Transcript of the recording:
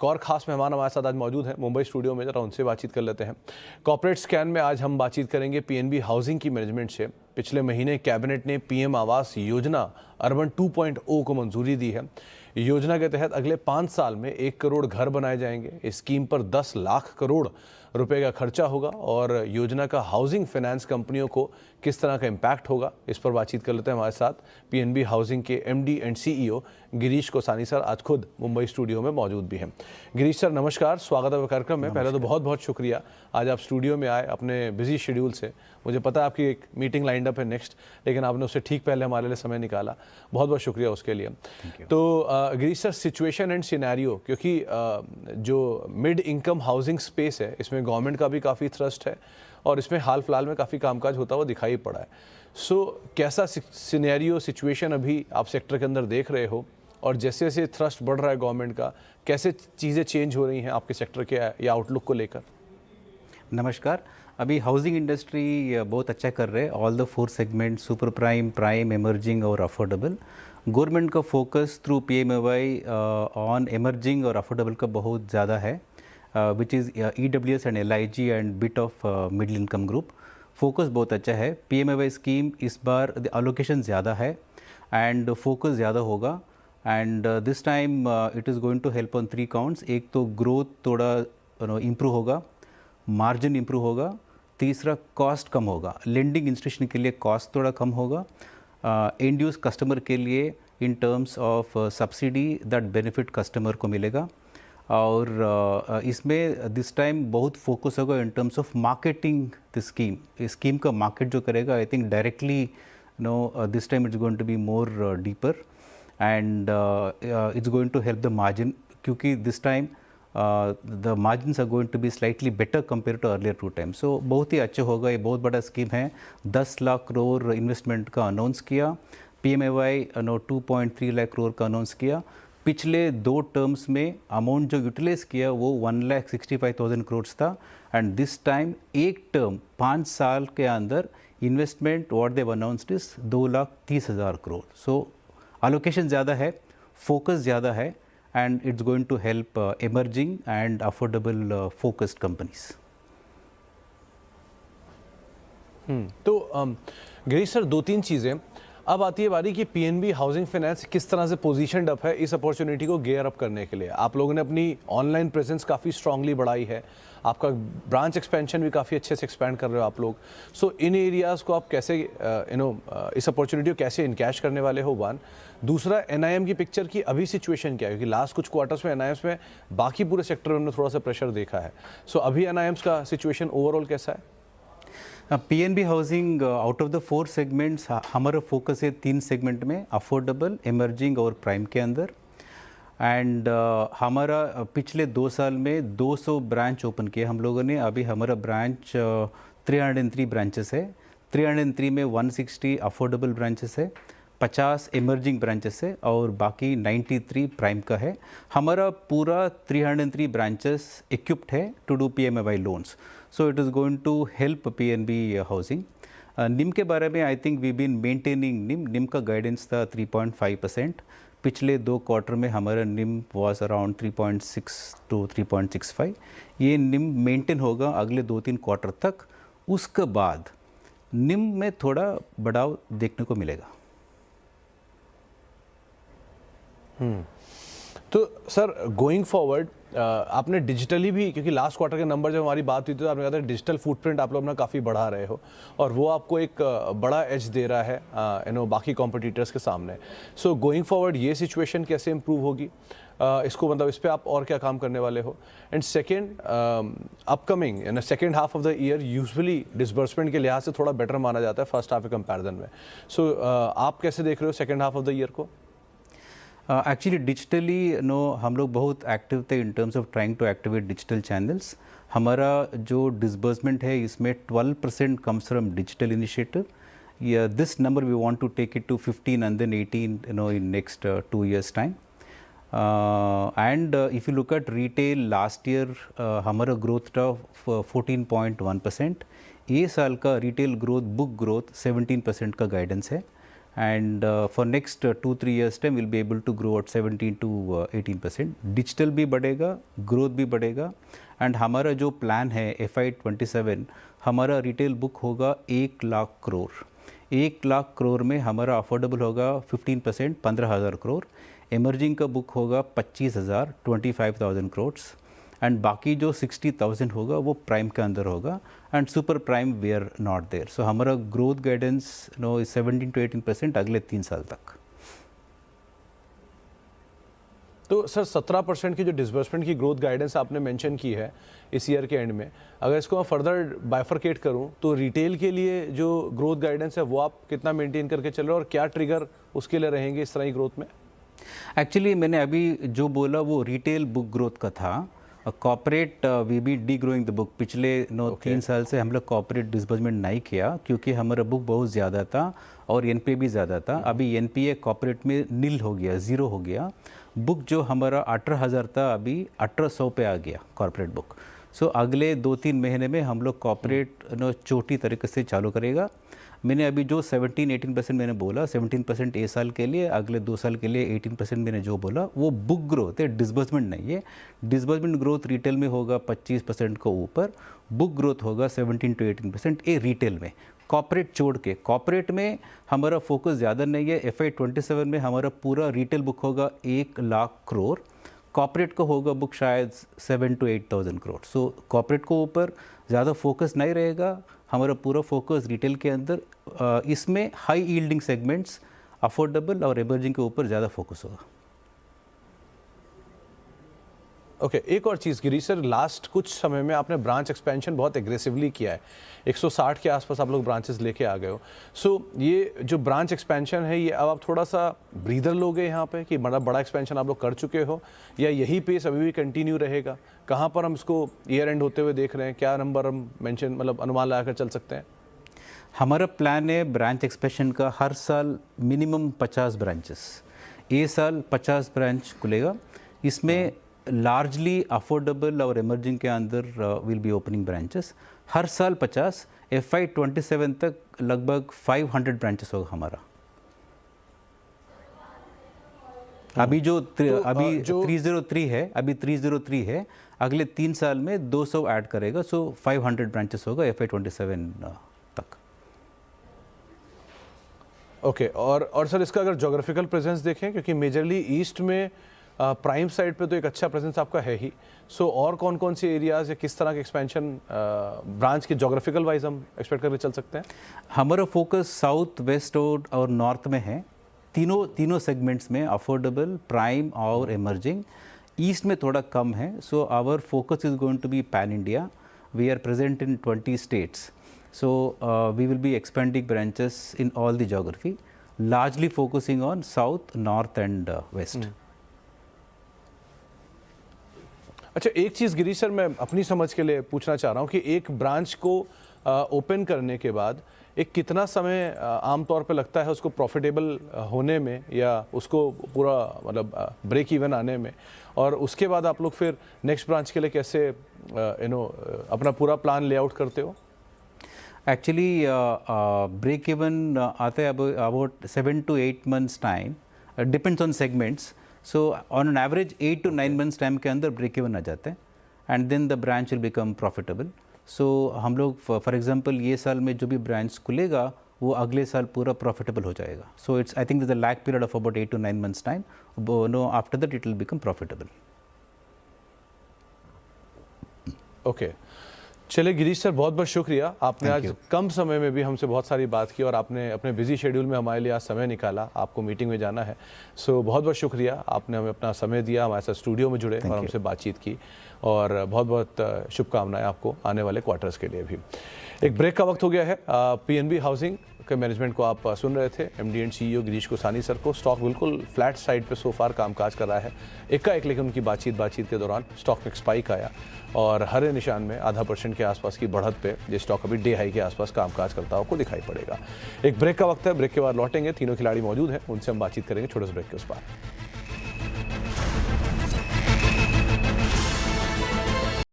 एक और ख़ास मेहमान हमारे साथ आज मौजूद हैं मुंबई स्टूडियो में, जरा उनसे बातचीत कर लेते हैं। कॉर्पोरेट स्कैन में आज हम बातचीत करेंगे पीएनबी हाउसिंग की मैनेजमेंट से। पिछले महीने कैबिनेट ने पीएम आवास योजना अर्बन 2.0 को मंजूरी दी है। योजना के तहत अगले 5 साल में 1 करोड़ घर बनाए जाएंगे। इस स्कीम पर 10 लाख करोड़ रुपए का खर्चा होगा और योजना का हाउसिंग फाइनेंस कंपनियों को किस तरह का इम्पैक्ट होगा, इस पर बातचीत कर लेते हैं। हमारे साथ पीएनबी हाउसिंग के MD and CEO Girish Kausani sir आज खुद मुंबई स्टूडियो में मौजूद भी हैं। गिरीश सर नमस्कार, स्वागत है कार्यक्रम में। पहले तो बहुत बहुत शुक्रिया आज आप स्टूडियो में आए अपने बिजी शेड्यूल से। मुझे पता है आपकी एक मीटिंग लाइंड अप है नेक्स्ट, लेकिन आपने उससे ठीक पहले हमारे लिए समय निकाला, बहुत बहुत शुक्रिया उसके लिए। तो Girish sir, situation and scenario, क्योंकि जो मिड इनकम हाउसिंग स्पेस है इसमें गवर्नमेंट का भी काफ़ी थ्रस्ट है और इसमें हाल फिलहाल में काफ़ी कामकाज होता हुआ दिखाई पड़ा है। सो कैसा सिनेरियो सिचुएशन अभी आप सेक्टर के अंदर देख रहे हो, और जैसे जैसे थ्रस्ट बढ़ रहा है गवर्नमेंट का, कैसे चीज़ें चेंज हो रही हैं आपके सेक्टर के या आउटलुक को लेकर? नमस्कार। अभी हाउसिंग इंडस्ट्री बहुत अच्छा कर रहे हैं। All the 4 segment, super prime, prime, emerging और अफोर्डेबल। गवर्नमेंट का focus through PMAY on emerging और अफोर्डेबल का बहुत ज़्यादा है, which is EWS and LIG and bit of middle income group. Focus बहुत अच्छा है। पीएमएवाई स्कीम इस बार एलोकेशन ज़्यादा है एंड फोकस ज़्यादा होगा and this time it is going to help on 3 counts. एक तो ग्रोथ थोड़ा इम्प्रूव होगा, मार्जिन इम्प्रूव होगा, तीसरा कॉस्ट कम होगा। लेंडिंग इंस्टीट्यूशन के लिए कॉस्ट थोड़ा कम होगा, एंड यूज कस्टमर के लिए in terms of subsidy that benefit customer को मिलेगा। और इसमें दिस टाइम बहुत फोकस होगा in terms of marketing the scheme. Scheme का मार्केट जो करेगा, I think directly this time it's going to be more deeper and it's going to help the margin, क्योंकि this time the margins are going to be slightly better compared to earlier 2 times. So बहुत ही अच्छा होगा। ये बहुत बड़ा scheme है। 10 lakh crore investment का announce किया। पीएमएवाई 2.3 लाख करोड़ का अनाउंस किया। पिछले 2 टर्म्स में अमाउंट जो यूटिलाइज किया वो 1,65,000 करोड़ था एंड दिस टाइम एक टर्म 5 साल के अंदर investment what they've announced is 2,30,000 crore. So allocation ज़्यादा है, फोकस ज़्यादा है and it's going to help emerging and affordable focused companies. तो गिरीश सर, 2-3 चीज़ें अब आती है बारी कि पीएनबी हाउसिंग फाइनेंस किस तरह से पोजीशनड अप है इस अपॉर्चुनिटी को गेयर अप करने के लिए। आप लोगों ने अपनी ऑनलाइन प्रेजेंस काफ़ी स्ट्रांगली बढ़ाई है, आपका ब्रांच एक्सपेंशन भी काफ़ी अच्छे से एक्सपैंड कर रहे हो आप लोग। सो इन एरियाज़ को आप कैसे इस अपॉर्चुनिटी को कैसे इनकैश करने वाले हो? 1, दूसरा एनआईएम की पिक्चर की अभी सिचुएशन क्या है, क्योंकि लास्ट कुछ क्वार्टर्स में एनआईएम्स में बाकी पूरे सेक्टर में हमने थोड़ा सा प्रेशर देखा है। सो अभी एनआईएम्स का सिचुएशन ओवरऑल कैसा है? PNB housing out of the 4 segments हमारा फोकस है 3 सेगमेंट में, अफोर्डेबल, एमर्जिंग और प्राइम के अंदर। एंड हमारा पिछले 2 साल में 200 ब्रांच ओपन किए हम लोगों ने। अभी हमारा ब्रांच 303 ब्रांचेस है। 303 में 160 अफोर्डेबल ब्रांचेस है, 50 एमर्जिंग ब्रांचेस है और बाकी 93 प्राइम का है। हमारा पूरा 303 ब्रांचेस इक्विप्ड है to do PMAY loans. So it is going to help PNB housing. NIM के बारे में I think we been maintaining NIM का गाइडेंस था 3.5%। पिछले 2 क्वार्टर में हमारा निम वाज अराउंड 3.6 to 3.65। ये निम मेंटेन होगा अगले 2-3 क्वार्टर तक। उसके बाद निम में थोड़ा बढ़ाव देखने को मिलेगा। तो सर गोइंग फॉरवर्ड आपने डिजिटली भी, क्योंकि लास्ट क्वार्टर के नंबर जब हमारी बात हुई तो आपने कहा था डिजिटल फुटप्रिंट आप लोग अपना काफ़ी बढ़ा रहे हो और वो आपको एक बड़ा एज दे रहा है बाकी कॉम्पिटिटर्स के सामने। सो गोइंग फॉरवर्ड ये सिचुएशन कैसे इम्प्रूव होगी, इसको मतलब इस पर आप और क्या काम करने वाले हो? And second, upcoming in second half of the year usually disbursement के लिहाज से थोड़ा बेटर माना जाता है फर्स्ट हाफ के कंपैरिजन में। सो आप कैसे देख रहे हो second half of the year को? एक्चुअली डिजिटली हम लोग बहुत एक्टिव थे in terms of trying to activate digital channels. हमारा जो डिसबर्समेंट है इसमें 12% comes from digital initiative. This number we want to take it to 15 and then 18 in next 2 years time. And if you look at retail last year हमारा growth था 14.1%। ये साल का retail growth, book growth 17% का guidance है। and for next 2-3 years time we'll be able to grow at 17 to 18%. Digital भी बढ़ेगा, growth भी बढ़ेगा, एंड हमारा जो प्लान है FY27 हमारा रिटेल बुक होगा 1 लाख करोड़। 1 लाख करोड़ में हमारा अफोर्डेबल होगा 15%, 15,000 करोड़। एमर्जिंग का बुक होगा 25,000, 25,000 करोड़, एंड बाकी जो 60,000 होगा वो प्राइम के अंदर होगा, and super prime we are not there. So हमारा ग्रोथ गाइडेंस 17 to 18% अगले 3 साल तक। तो सर 17% की जो डिसबर्समेंट की ग्रोथ गाइडेंस आपने मेंशन की है इस ईयर के एंड में, अगर इसको मैं फर्दर बाइफरकेट करूं तो रिटेल के लिए जो ग्रोथ गाइडेंस है वो आप कितना मेंटेन करके चल रहे हो और क्या ट्रिगर उसके लिए रहेंगे इस तरह की ग्रोथ में? एक्चुअली मैंने अभी जो बोला वो रिटेल बुक ग्रोथ का था। Corporate we be degrowing the book. पिछले 3 साल से हम लोग कॉर्पोरेट डिस्बर्समेंट नहीं किया क्योंकि हमारा बुक बहुत ज़्यादा था और एनपीए भी ज़्यादा था। अभी एनपीए कॉर्पोरेट में नील हो गया, ज़ीरो हो गया। बुक जो हमारा 18,000 था अभी 1800 पे आ गया कॉर्पोरेट बुक। सो अगले 2-3 महीने में हम लोग कॉर्पोरेट छोटी तरीके से चालू करेगा। मैंने अभी जो 17-18% मैंने बोला, 17% ए साल के लिए, अगले 2 साल के लिए 18% मैंने जो बोला वो बुक ग्रोथ है, डिसबर्समेंट नहीं है। डिसबर्समेंट ग्रोथ रिटेल में होगा 25% को ऊपर, बुक ग्रोथ होगा 17 to 18% ए रिटेल में। कॉर्पोरेट छोड़ के, कॉर्पोरेट में हमारा फोकस ज़्यादा नहीं है। FY27 में हमारा पूरा रिटेल बुक होगा 1 लाख करोड़, कॉर्पोरेट का होगा बुक शायद 7 to 8,000 करोड़। सो कॉर्पोरेट को ऊपर ज़्यादा फोकस नहीं रहेगा, हमारा पूरा फोकस रिटेल के अंदर इसमें हाई यील्डिंग सेगमेंट्स, अफोर्डेबल और एमर्जिंग के ऊपर ज़्यादा फोकस होगा। ओके, एक और चीज़ गिरीश सर, लास्ट कुछ समय में आपने ब्रांच एक्सपेंशन बहुत एग्रेसिवली किया है। 160 के आसपास आप लोग ब्रांचेस लेके आ गए हो। सो ये जो ब्रांच एक्सपेंशन है ये अब आप थोड़ा सा ब्रीदर लोगे यहाँ पे कि बड़ा एक्सपेंशन आप लोग कर चुके हो या यही पेस अभी भी कंटिन्यू रहेगा? कहाँ पर हम इसको ईयर एंड होते हुए देख रहे हैं? क्या नंबर हम मेंशन मतलब अनुमान लगाकर चल सकते हैं? हमारा प्लान है ब्रांच एक्सपेंशन का हर साल मिनिमम 50 ब्रांचेस। ये साल 50 ब्रांच खुलेगा। इसमें लार्जली अफोर्डेबल और एमर्जिंग के अंदर विल बी ओपनिंग ब्रांचेस हर साल 50। FY27 तक लगभग 500 ब्रांचेस होगा हमारा। अभी जो 303 है, अभी 303 है, अगले 3 साल में 200 ऐड करेगा। सो 500 ब्रांचेस होगा FY27 तक। ओके, और सर इसका अगर जोग्राफिकल प्रेजेंस देखें, क्योंकि मेजरली ईस्ट में प्राइम साइड पे तो एक अच्छा प्रेजेंस आपका है ही। सो और कौन कौन से एरियाज या किस तरह के एक्सपेंशन ब्रांच के जोग्राफिकल वाइज हम एक्सपेक्ट करके चल सकते हैं? हमारा फोकस साउथ, वेस्ट और नॉर्थ में है। तीनों सेगमेंट्स में, अफोर्डेबल, प्राइम और एमर्जिंग। ईस्ट में थोड़ा कम है। So our focus is going to be pan India. We are present in 20 states. So we will be expanding branches in all the geography, largely focusing on south, north and west. अच्छा, एक चीज़ Girish sir मैं अपनी समझ के लिए पूछना चाह रहा हूँ कि एक ब्रांच को ओपन करने के बाद एक कितना समय आमतौर पे लगता है उसको प्रॉफिटेबल होने में या उसको पूरा मतलब ब्रेक इवन आने में, और उसके बाद आप लोग फिर नेक्स्ट ब्रांच के लिए कैसे अपना पूरा प्लान लेआउट करते हो? एक्चुअली ब्रेक इवन आता है about 7 to 8 months time, depends on segments. So on an average 8 to 9 months time के अंदर ब्रेक इवन आ जाते हैं, and then the branch will become profitable. So हम लोग फॉर एग्जांपल ये साल में जो भी ब्रांच खुलेगा वो अगले साल पूरा प्रॉफिटेबल हो जाएगा। So it's I think the lag period of about 8 to 9 months time. Know after that it will become profitable. Okay, चलिए गिरीश सर, बहुत बहुत शुक्रिया। आपने आज कम समय में भी हमसे बहुत सारी बात की और आपने अपने बिजी शेड्यूल में हमारे लिए आज समय निकाला। आपको मीटिंग में जाना है, सो बहुत बहुत शुक्रिया। आपने हमें अपना समय दिया, हमारे साथ स्टूडियो में जुड़े और हमसे बातचीत की, और बहुत बहुत शुभकामनाएं आपको आने वाले क्वार्टर्स के लिए भी। एक ब्रेक का वक्त हो गया है। PNB हाउसिंग के मैनेजमेंट को आप सुन रहे थे, MD and CEO Girish Kausani sir को। स्टॉक बिल्कुल फ्लैट साइड पे सो फार कामकाज कर रहा है एकाएक, लेकिन उनकी बातचीत के दौरान स्टॉक में स्पाइक आया और हरे निशान में 0.5% के आसपास की बढ़त पे ये स्टॉक अभी डे हाई के आसपास कामकाज करता हुआ दिखाई पड़ेगा। एक ब्रेक का वक्त है, ब्रेक के बाद लौटेंगे। तीनों खिलाड़ी मौजूद हैं, उनसे हम बातचीत करेंगे छोटे से ब्रेक के उस पार।